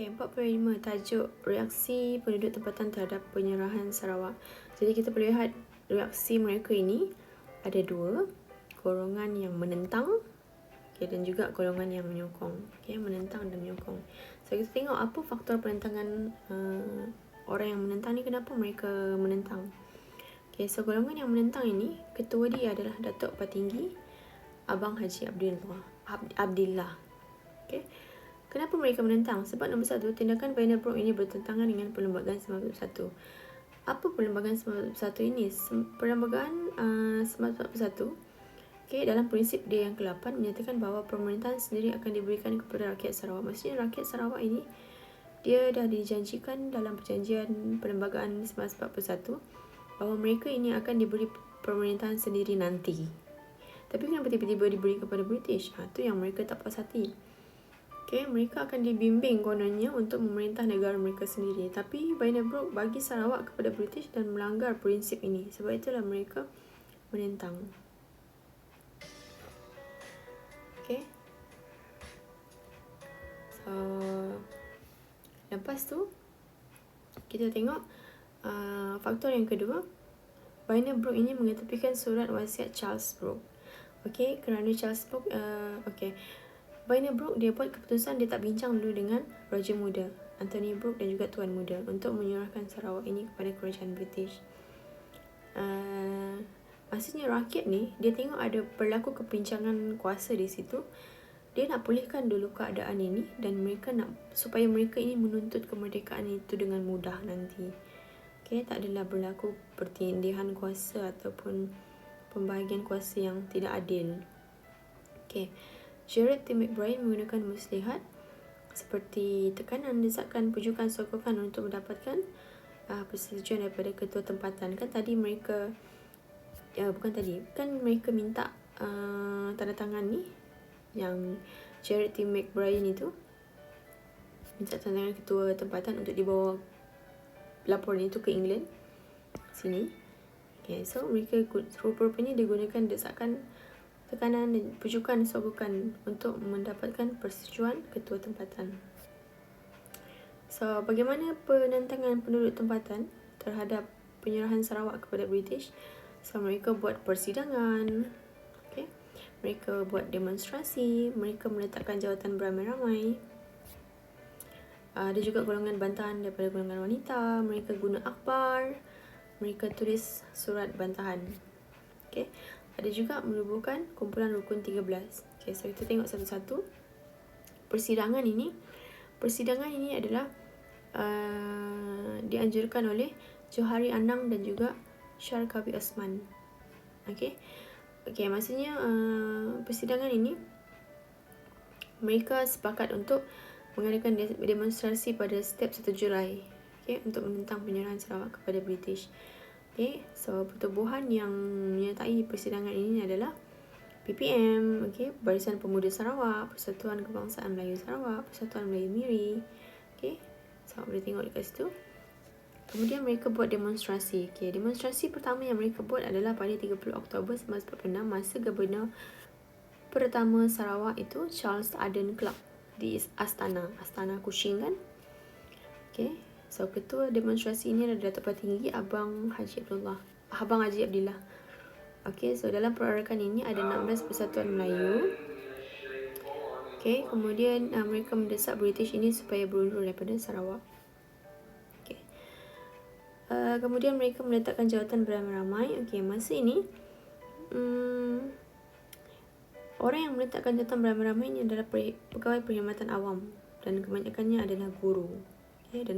45 tajuk reaksi penduduk tempatan terhadap penyerahan Sarawak. Jadi kita boleh lihat reaksi mereka ini ada dua, golongan yang menentang dan juga golongan yang menyokong. Menentang dan menyokong. So kita tengok apa faktor penentangan orang yang menentang ni, kenapa mereka menentang. So golongan yang menentang ini, ketua dia adalah Datuk Patinggi Abang Haji Abdillah. Kenapa mereka menentang? Sebab nombor 1, tindakan Vandenbroek ini bertentangan dengan Perlembagaan 1941. Apa Perlembagaan 1941 ini? Perlembagaan 1941 dalam prinsip dia yang ke-8 menyatakan bahawa pemerintahan sendiri akan diberikan kepada rakyat Sarawak. Maksudnya rakyat Sarawak ini dia dah dijanjikan dalam perjanjian Perlembagaan 1941 bahawa mereka ini akan diberi pemerintahan sendiri nanti. Tapi kenapa tiba-tiba diberi kepada British? Itu yang mereka tak puas hati. Mereka akan dibimbing kononnya untuk memerintah negara mereka sendiri. Tapi Vandenbroek bagi Sarawak kepada British dan melanggar prinsip ini. Sebab itulah mereka menentang. So, lepas tu kita tengok faktor yang kedua. Vandenbroek ini mengetepikan surat wasiat Charles Brooke. Kerana Charles Brooke Vandenbroek dia buat keputusan dia tak bincang dulu dengan Raja Muda Anthony Brooke dan juga Tuan Muda untuk menyerahkan Sarawak ini kepada kerajaan British. Maksudnya rakyat ni dia tengok ada berlaku kepincangan kuasa di situ. Dia nak pulihkan dulu keadaan ini dan mereka nak supaya mereka ini menuntut kemerdekaan itu dengan mudah nanti. Tak adalah berlaku pertindihan kuasa ataupun pembahagian kuasa yang tidak adil. Gerard T. McBride menggunakan muslihat seperti tekanan, desakan, pujukan, sokongan untuk mendapatkan persetujuan daripada ketua tempatan. Tadi mereka mereka minta tanda tangan ni, yang Gerard T. McBride itu minta tanda tangan ketua tempatan untuk dibawa laporan itu ke England sini. So mereka rupanya digunakan desakan, tekanan dan pujukan, sokongan untuk mendapatkan persetujuan ketua tempatan. So bagaimana penentangan penduduk tempatan terhadap penyerahan Sarawak kepada British? So mereka buat persidangan, mereka buat demonstrasi, mereka meletakkan jawatan beramai-ramai. Ada juga golongan bantahan daripada golongan wanita. Mereka guna akhbar, mereka tulis surat bantahan. Ada juga menubuhkan kumpulan rukun 13. So kita tengok satu-satu. Persidangan ini adalah dianjurkan oleh Johari Anang dan juga Syarkawi Osman. Maksudnya persidangan ini mereka sepakat untuk mengadakan demonstrasi pada setiap 1 Julai untuk menentang penyerahan Sarawak kepada British. So pertubuhan yang menyertai persidangan ini adalah PPM, Barisan Pemuda Sarawak, Persatuan Kebangsaan Melayu Sarawak, Persatuan Melayu Miri. So boleh tengok dekat situ. Kemudian mereka buat demonstrasi. Demonstrasi pertama yang mereka buat adalah pada 30 Oktober 1946, masa Gubernur pertama Sarawak itu Charles Aden Clark di Astana Kuching kan. So ketua demonstrasi ini adalah Datuk Patinggi Abang Haji Abdillah. So dalam perarakan ini ada 16 persatuan Melayu. Kemudian mereka mendesak British ini supaya berundur daripada Sarawak. Kemudian mereka meletakkan jawatan beramai-ramai. Masa ini orang yang meletakkan jawatan beramai-ramai ini adalah pegawai perkhidmatan awam dan kebanyakannya adalah guru. Jadi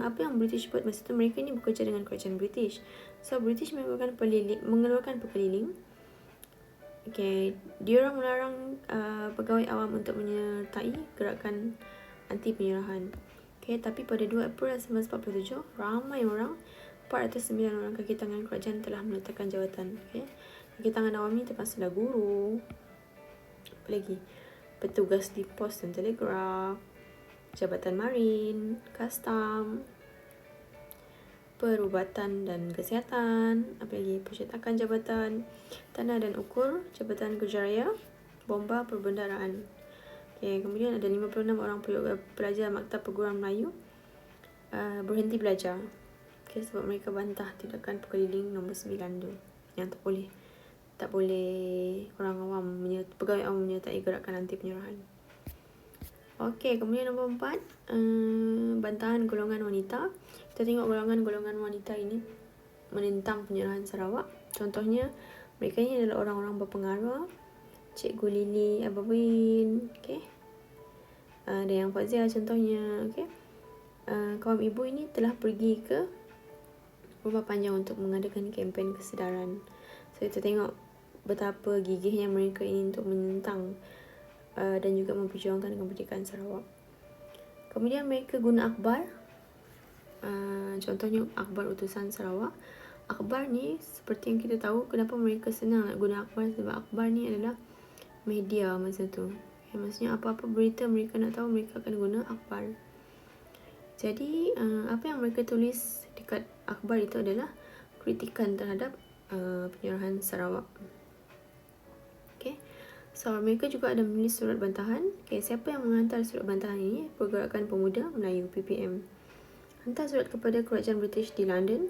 apa yang British buat masa itu, mereka ni bekerja dengan kerajaan British. So British mengeluarkan pekeliling. Diorang melarang pegawai awam untuk menyertai gerakan anti penyerahan. Tapi pada 2 April 1947, ramai orang, 409 orang kaki tangan kerajaan telah meletakkan jawatan. Kaki tangan awam ni termasuklah guru, apa lagi, petugas di pos dan telegraf, Jabatan Marin, Kastam, Perubatan dan Kesihatan, apa lagi, Percetakan Jabatan Tanah dan Ukur, Jabatan Kerja Raya, Bomba Perbendaraan. Okay, kemudian ada 56 orang pelajar Maktab Perguruan Melayu berhenti belajar. Okay, sebab mereka bantah tindakan pekeliling nombor 9 tu yang tak boleh orang awam, pegawai awam menyertai gerakan anti penyerahan. Okey, kemudian nombor 4, bantahan golongan wanita. Kita tengok golongan wanita ini menentang penyerahan Sarawak. Contohnya, mereka ini adalah orang-orang berpengaruh. Cikgu Lily Abawin, okey. Dan yang Fazia contohnya, okey. Kaum ibu ini telah pergi ke Rumah Panjang untuk mengadakan kempen kesedaran. So, kita tengok betapa gigihnya mereka ini untuk menentang dan juga memperjuangkan kemerdekaan Sarawak. Kemudian mereka guna akhbar. Contohnya akhbar Utusan Sarawak. Akhbar ni seperti yang kita tahu kenapa mereka senang nak guna akhbar, sebab akhbar ni adalah media masa tu. Maksudnya apa-apa berita mereka nak tahu, mereka akan guna akhbar. Jadi apa yang mereka tulis dekat akhbar itu adalah kritikan terhadap penyerahan Sarawak. Okay. So, mereka juga ada menulis surat bantahan. Okay, siapa yang menghantar surat bantahan ini? Pergerakan Pemuda Melayu, PPM. Hantar surat kepada Kerajaan British di London.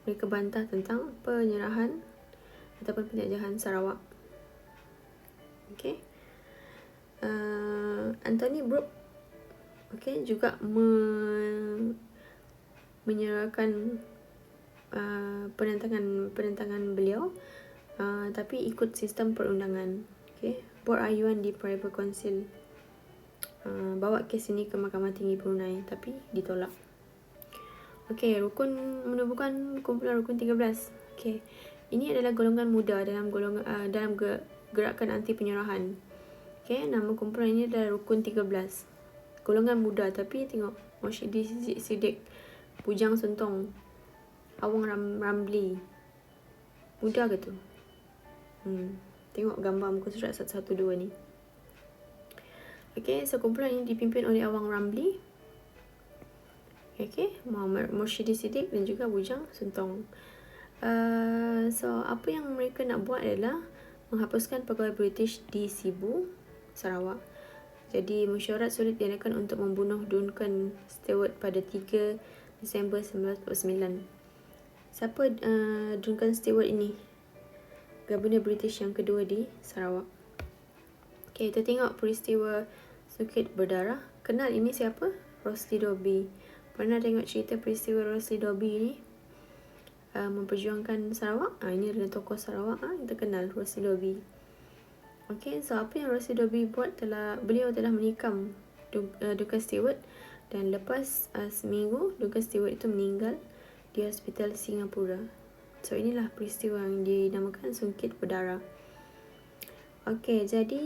Mereka bantah tentang penyerahan ataupun penjajahan Sarawak. Okay. Anthony Brooke juga menyerahkan penentangan beliau, tapi ikut sistem perundangan. Okay. Board Ayuan di Private Council bawa kes ini ke Mahkamah Tinggi Brunei, tapi ditolak. Okay, rukun menubuhkan kumpulan rukun 13. Okay, ini adalah golongan muda dalam gerakan anti penyerahan. Okay, nama kumpulan ini adalah rukun 13. Golongan muda, tapi tengok Moshidi Siddiq, Bujang Suntong, Awang Ramli. Muda ke tu? Tengok gambar muka surat 112 ni. Okay, so kumpulan ini dipimpin oleh Awang Ramli, okay, Muhammad Moshidi Siddiq dan juga Bujang Suntong. So, apa yang mereka nak buat adalah menghapuskan pegawai British di Sibu, Sarawak. Jadi, mesyuarat sulit diadakan untuk membunuh Duncan Stewart pada 3 Disember 1949. Siapa Duncan Stewart ini? Gubernur British yang kedua di Sarawak. Okay, kita tengok peristiwa Sukit Berdarah. Kenal ini siapa? Rosli Dobbie. Pernah tengok cerita peristiwa Rosli Dobbie ni? Memperjuangkan Sarawak. Ini adalah tokoh Sarawak. Kita kenal Rosli Dobbie. Okay, so apa yang Rosli Dobbie buat, beliau telah menikam Duncan Stewart, dan lepas seminggu Duncan Stewart itu meninggal di Hospital Singapura. So, inilah peristiwa yang dinamakan Sukit Berdarah. Okey, jadi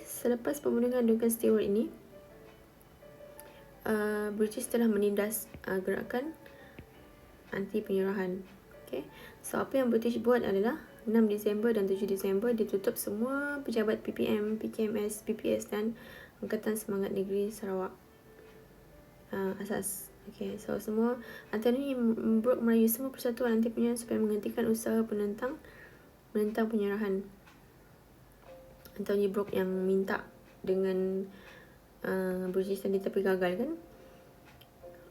selepas pembunuhan Duncan Stewart ini, British telah menindas gerakan anti penyerahan. Okay. So, apa yang British buat adalah 6 Disember dan 7 Disember ditutup semua pejabat PPM, PKMS, PPS dan Angkatan Semangat Negeri Sarawak. Asas. Okay, so semua Anthony Brooke merayu semua persatuan anti penyerahan supaya menghentikan usaha menentang penyerahan. Anthony Brooke yang minta dengan British tadi, tapi gagal kan.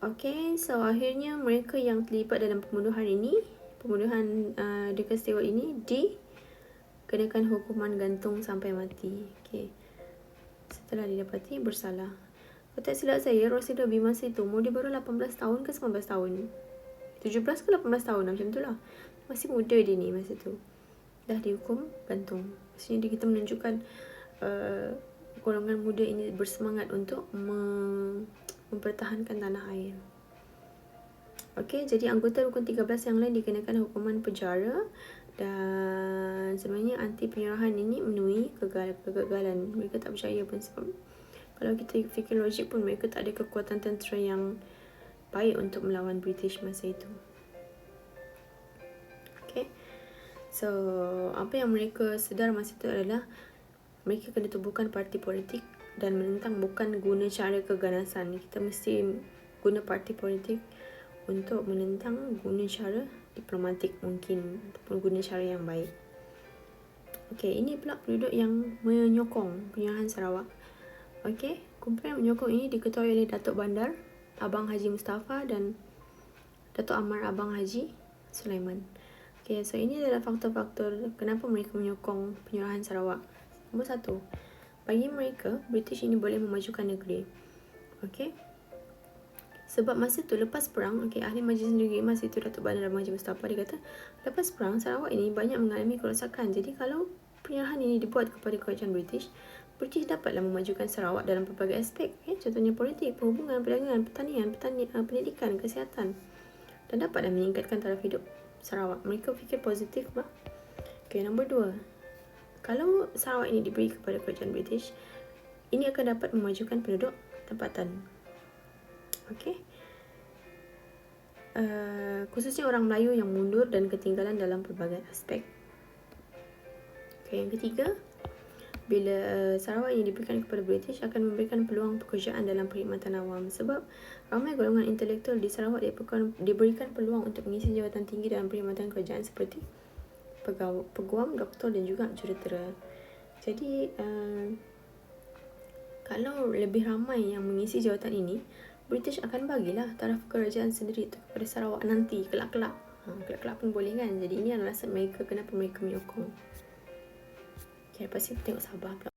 Okay, so akhirnya mereka yang terlibat dalam pembunuhan Duncan Stewart ini dikenakan hukuman gantung sampai mati. Okay, setelah didapati bersalah. Kalau tak silap saya, Rosli Dobbie masa itu umur dia baru 18 tahun ke 19 tahun. 17 ke 18 tahun macam tu lah. Masih muda dia ni masa tu. Dah dihukum gantung. Maksudnya kita menunjukkan golongan muda ini bersemangat untuk mempertahankan tanah air. Okey, jadi anggota rukun 13 yang lain dikenakan hukuman penjara, dan sebenarnya anti penyerahan ini menemui kegagalan. Mereka tak percaya pun, sebab kalau kita fikir logik pun mereka tak ada kekuatan tentera yang baik untuk melawan British masa itu. Okay. So, apa yang mereka sedar masa itu adalah mereka kena tubuhkan parti politik dan menentang bukan guna cara keganasan. Kita mesti guna parti politik untuk menentang guna cara diplomatik mungkin, ataupun guna cara yang baik. Okay, ini pula penduduk yang menyokong penyerahan Sarawak. Okey, kumpulan menyokong ini diketuai oleh Datuk Bandar Abang Haji Mustafa dan Datuk Amar Abang Haji Sulaiman. Okey, so ini adalah faktor-faktor kenapa mereka menyokong penyerahan Sarawak. Nombor 1, bagi mereka, British ini boleh memajukan negeri. Okey. Sebab masa tu lepas perang, ahli majlis negeri masa itu Datuk Bandar Abang Haji Mustafa, dia kata, lepas perang Sarawak ini banyak mengalami kerosakan. Jadi kalau penyerahan ini dibuat kepada kerajaan British dapatlah memajukan Sarawak dalam pelbagai aspek. Contohnya politik, perhubungan, perdagangan, pertanian, pendidikan, kesihatan, dan dapatlah meningkatkan taraf hidup Sarawak. Mereka fikir positif bah. Nombor 2, kalau Sarawak ini diberi kepada kerajaan British, ini akan dapat memajukan penduduk tempatan. Khususnya orang Melayu yang mundur dan ketinggalan dalam pelbagai aspek. Yang ketiga, bila Sarawak ini diberikan kepada British akan memberikan peluang pekerjaan dalam perkhidmatan awam, sebab ramai golongan intelektual di Sarawak diberikan peluang untuk mengisi jawatan tinggi dalam perkhidmatan kerajaan seperti peguam, doktor dan juga jurutera. Jadi kalau lebih ramai yang mengisi jawatan ini, British akan bagilah taraf kerajaan sendiri tu kepada Sarawak nanti kelak-kelak. Kelak-kelak pun boleh kan. Jadi ini adalah alasan mereka kenapa mereka menyokong. Lepas tu tengok Sabah pula.